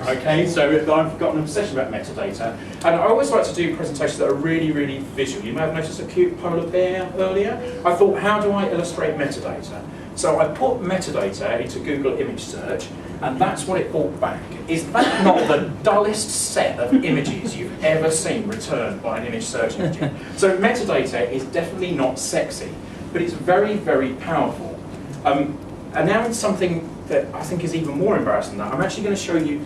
Okay, so I've got an obsession about metadata, and I always like to do presentations that are really, really visual. You may have noticed a cute polar bear earlier. I thought, how do I illustrate metadata? So I put metadata into Google image search, and that's what it brought back. Is that not the dullest set of images you've ever seen returned by an image search engine? So metadata is definitely not sexy, but it's very, very powerful. And now it's something that I think is even more embarrassing than that. I'm actually going to show you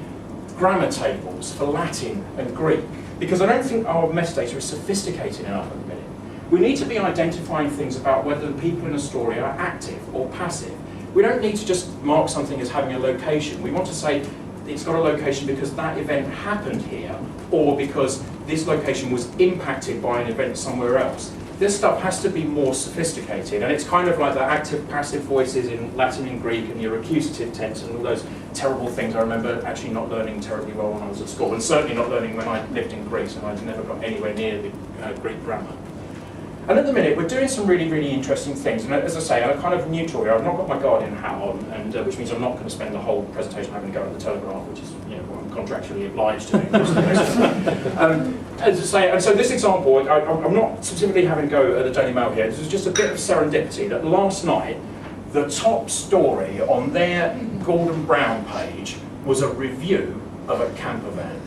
grammar tables for Latin and Greek, because I don't think our metadata is sophisticated enough at the minute. We need to be identifying things about whether the people in a story are active or passive. We don't need to just mark something as having a location. We want to say it's got a location because that event happened here, or because this location was impacted by an event somewhere else. This stuff has to be more sophisticated, and it's kind of like the active-passive voices in Latin and Greek and your accusative tense and all those terrible things I remember actually not learning terribly well when I was at school, and certainly not learning when I lived in Greece, and I never got anywhere near the Greek grammar. And at the minute, we're doing some really, really interesting things, and as I say, I'm kind of neutral here. I've not got my Guardian hat on, and which means I'm not going to spend the whole presentation having a go at the Telegraph, which is what I'm contractually obliged to do. As I say, and so this example, I'm not specifically having a go at the Daily Mail here. This is just a bit of serendipity that last night, the top story on their Gordon Brown page was a review of a camper van.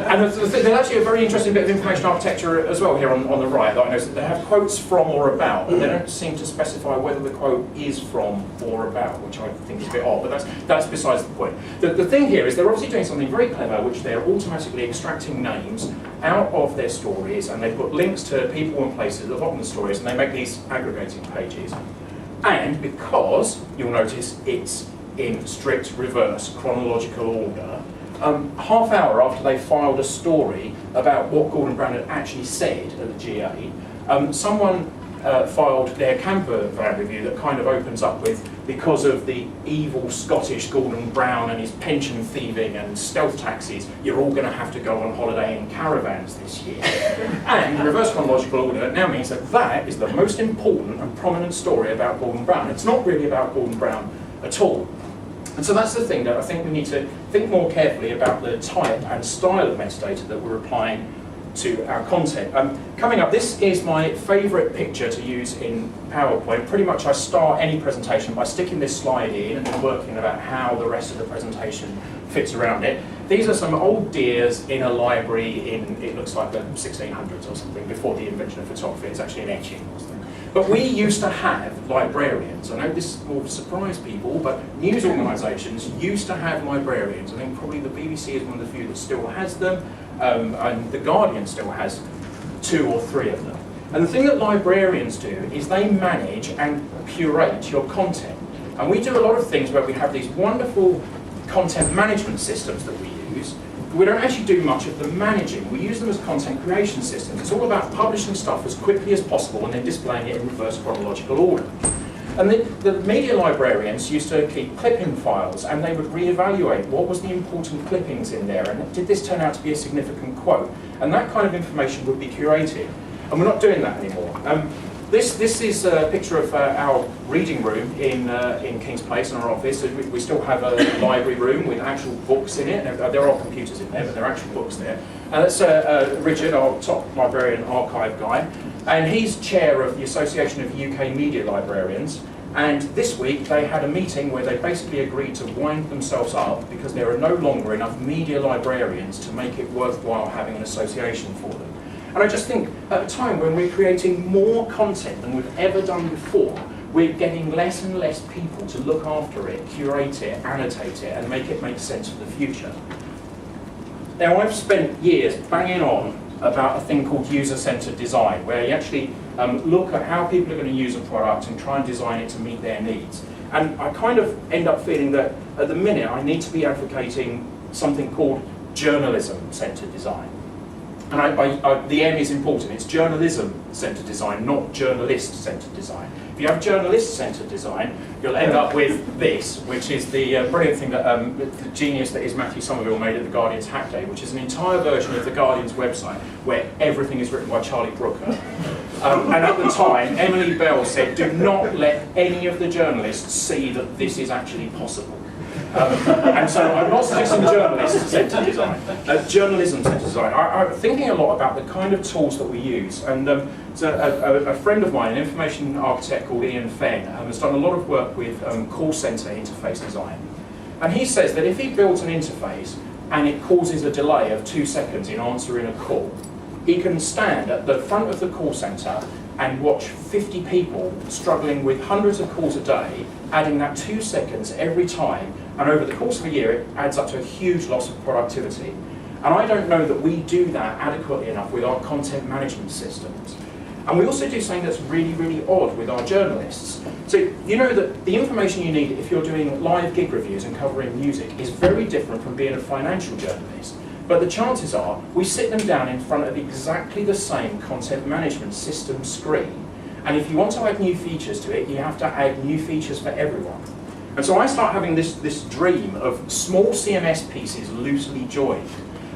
and there's actually a very interesting bit of information architecture as well here on the right that I noticed. They have quotes from or about, but they don't seem to specify whether the quote is from or about, which I think is a bit odd, but that's besides the point. The thing here is they're obviously doing something very clever, which they're automatically extracting names out of their stories, and they put links to people and places at the bottom of the stories, and they make these aggregating pages. And because, you'll notice, it's in strict reverse chronological order, half hour after they filed a story about what Gordon Brown had actually said at the GA, someone filed their camper van review that kind of opens up with, because of the evil Scottish Gordon Brown and his pension thieving and stealth taxis, you're all going to have to go on holiday in caravans this year. And reverse chronological order now means that that is the most important and prominent story about Gordon Brown. It's not really about Gordon Brown at all. And so that's the thing that I think we need to think more carefully about the type and style of metadata that we're applying to our content. Coming up, this is my favourite picture to use in PowerPoint. Pretty much I start any presentation by sticking this slide in and then working about how the rest of the presentation fits around it. These are some old deers in a library in, it looks like the 1600s or something, before the invention of photography. It's actually an etching or something. But we used to have librarians. I know this will surprise people, but news organisations used to have librarians. I think probably the BBC is one of the few that still has them, and the Guardian still has 2 or 3 of them. And the thing that librarians do is they manage and curate your content. And we do a lot of things where we have these wonderful content management systems that we use. We don't actually do much of the managing. We use them as content creation systems. It's all about publishing stuff as quickly as possible and then displaying it in reverse chronological order. And the media librarians used to keep clipping files, and they would reevaluate what was the important clippings in there, and did this turn out to be a significant quote? And that kind of information would be curated. And we're not doing that anymore. This is a picture of our reading room in King's Place in our office. So we still have a library room with actual books in it. There are computers in there, but there are actual books there. And that's Richard, our top librarian archive guy. And he's chair of the Association of UK Media Librarians. And this week they had a meeting where they basically agreed to wind themselves up because there are no longer enough media librarians to make it worthwhile having an association for them. And I just think at a time when we're creating more content than we've ever done before, we're getting less and less people to look after it, curate it, annotate it, and make it make sense for the future. Now, I've spent years banging on about a thing called user-centered design, where you actually look at how people are going to use a product and try and design it to meet their needs. And I kind of end up feeling that at the minute I need to be advocating something called journalism-centered design. And the M is important. It's journalism-centered design, not journalist-centered design. If you have journalist-centered design, you'll end up with this, which is the brilliant thing that the genius that is Matthew Somerville made at the Guardian's Hack Day, which is an entire version of the Guardian's website where everything is written by Charlie Brooker. And at the time, Emily Bell said, do not let any of the journalists see that this is actually possible. And so I'm not suggesting journalist-centered design, journalism-centered design. I'm thinking a lot about the kind of tools that we use. And so a friend of mine, an information architect called Ian Fenn, has done a lot of work with call center interface design. And he says that if he builds an interface and it causes a delay of 2 seconds in answering a call, he can stand at the front of the call center and watch 50 people struggling with hundreds of calls a day, adding that 2 seconds every time, and over the course of a year it adds up to a huge loss of productivity. And I don't know that we do that adequately enough with our content management systems. And we also do something that's really, really odd with our journalists. So you know that the information you need if you're doing live gig reviews and covering music is very different from being a financial journalist. But the chances are, we sit them down in front of exactly the same content management system screen. And if you want to add new features to it, you have to add new features for everyone. And so I start having this dream of small CMS pieces loosely joined.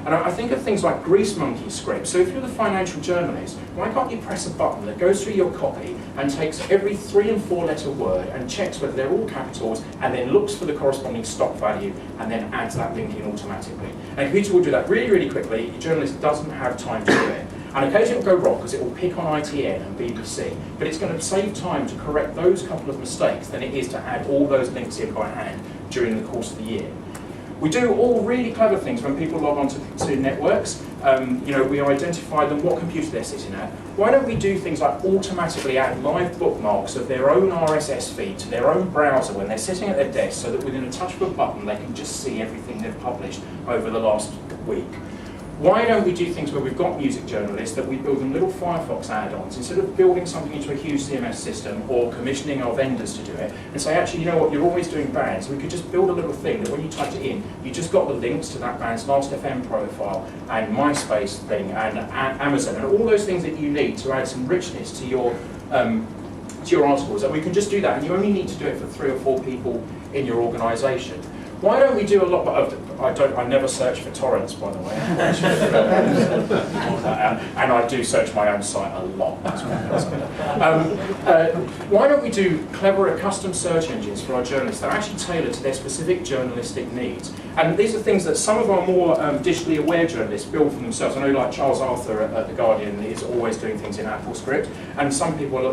And I think of things like Grease Monkey scripts. So if you're the financial journalist, why can't you press a button that goes through your copy and takes every 3 and 4 letter word and checks whether they're all capitals and then looks for the corresponding stop value and then adds that link in automatically. And a computer will do that really, really quickly. The journalist doesn't have time to do it. And occasionally it will go wrong because it will pick on ITN and BBC, but it's going to save time to correct those couple of mistakes than it is to add all those links in by hand during the course of the year. We do all really clever things when people log on to networks. We identify them, what computer they're sitting at. Why don't we do things like automatically add live bookmarks of their own RSS feed to their own browser when they're sitting at their desk, so that within a touch of a button they can just see everything they've published over the last week? Why don't we do things where we've got music journalists that we build them little Firefox add-ons instead of building something into a huge CMS system or commissioning our vendors to do it, and say, actually, you know what, you're always doing bands. We could just build a little thing that when you typed it in, you just got the links to that band's Last FM profile and MySpace thing and Amazon and all those things that you need to add some richness to your articles. And we can just do that, and you only need to do it for 3 or 4 people in your organisation. Why don't we do a lot of, I never search for torrents, by the way. And I do search my own site a lot. Why don't we do cleverer custom search engines for our journalists that are actually tailored to their specific journalistic needs? And these are things that some of our more digitally aware journalists build for themselves. I know, like Charles Arthur at The Guardian is always doing things in AppleScript, and some people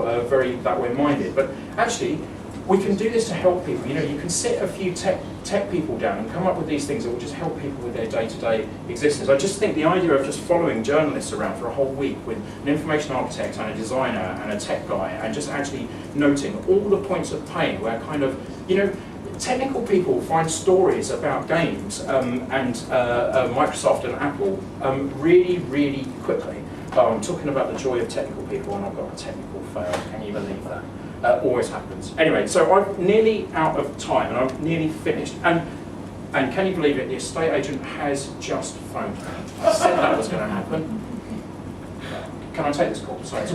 are very that way minded. But actually, we can do this to help people. You know, you can sit a few tech people down and come up with these things that will just help people with their day-to-day existence. I just think the idea of just following journalists around for a whole week with an information architect and a designer and a tech guy and just actually noting all the points of pain where kind of, technical people find stories about games and Microsoft and Apple really, really quickly. I'm talking about the joy of technical people, and I've got a technical fail. Can you believe that? Always happens. Anyway, so I'm nearly out of time, and I'm nearly finished. And can you believe it? The estate agent has just phoned me. I said that was going to happen. Can I take this call? Sorry, it's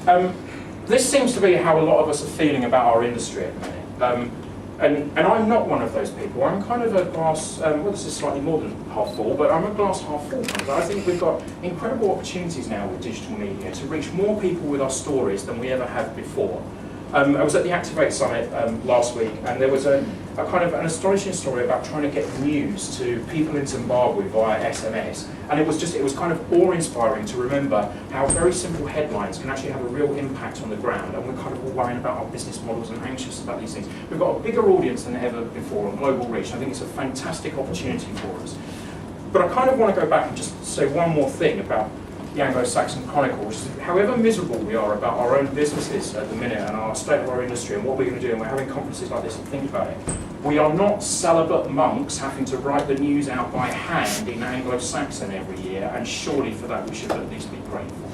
fine. This seems to be how a lot of us are feeling about our industry at the minute. And I'm not one of those people. I'm kind of a glass, this is slightly more than half full, but I'm a glass half full kind of. I think we've got incredible opportunities now with digital media to reach more people with our stories than we ever have before. I was at the Activate Summit last week, and there was a kind of an astonishing story about trying to get news to people in Zimbabwe via SMS. And it was kind of awe-inspiring to remember how very simple headlines can actually have a real impact on the ground, and we're kind of all worrying about our business models and anxious about these things. We've got a bigger audience than ever before on global reach. I think it's a fantastic opportunity for us. But I kind of want to go back and just say one more thing about the Anglo-Saxon Chronicle, which is however miserable we are about our own businesses at the minute and our state of our industry and what we're going to do, and we're having conferences like this and think about it, we are not celibate monks having to write the news out by hand in Anglo-Saxon every year, and surely for that we should at least be grateful.